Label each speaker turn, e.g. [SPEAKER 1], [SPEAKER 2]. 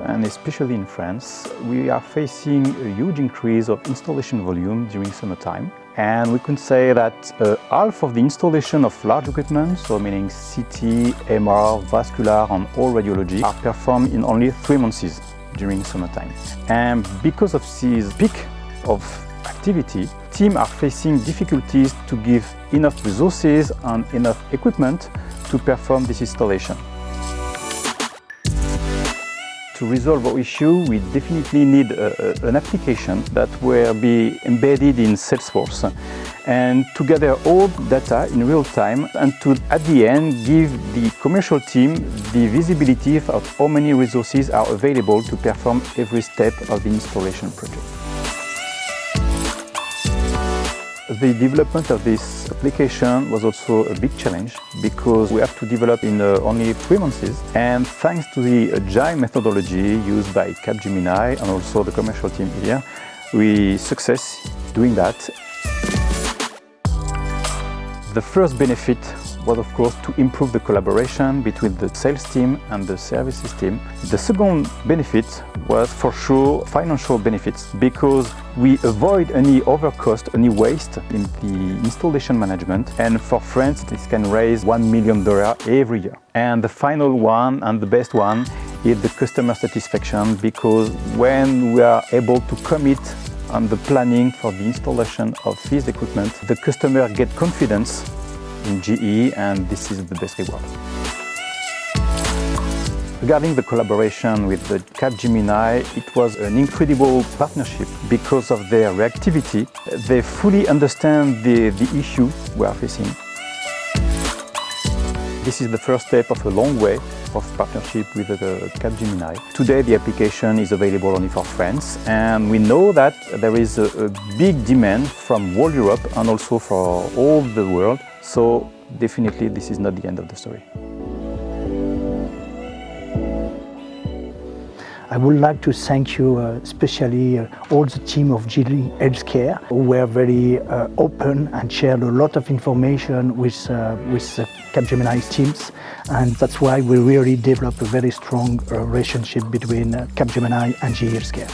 [SPEAKER 1] and especially in France, we are facing a huge increase of installation volume during summertime. And we can say that half of the installation of large equipment, so meaning CT, MR, vascular and all radiology, are performed in only 3 months during summertime. And because of this peak of activity, teams are facing difficulties to give enough resources and enough equipment to perform this installation. To resolve our issue, we definitely need an application that will be embedded in Salesforce and to gather all data in real time and to, at the end, give the commercial team the visibility of how many resources are available to perform every step of the installation project. The development of this application was also a big challenge because we have to develop in only 3 months, and thanks to the agile methodology used by Capgemini and also the commercial team here, we success doing that. The first benefit was of course to improve the collaboration between the sales team and the services team. The second benefit was for sure financial benefits because we avoid any overcost, any waste in the installation management, and for France this can raise $1 million every year. And the final one and the best one is the customer satisfaction, because when we are able to commit on the planning for the installation of this equipment, the customer gets confidence in GE, and this is the best reward. Regarding the collaboration with the Capgemini, it was an incredible partnership because of their reactivity. They fully understand the issue we are facing. This is the first step of a long way of partnership with Capgemini. Today the application is available only for France, and we know that there is a big demand from whole Europe and also for all the world. So definitely this is not the end of the story.
[SPEAKER 2] I would like to thank you, especially all the team of GE Healthcare, who were very open and shared a lot of information with Capgemini's teams, and that's why we really developed a very strong relationship between Capgemini and GE Healthcare.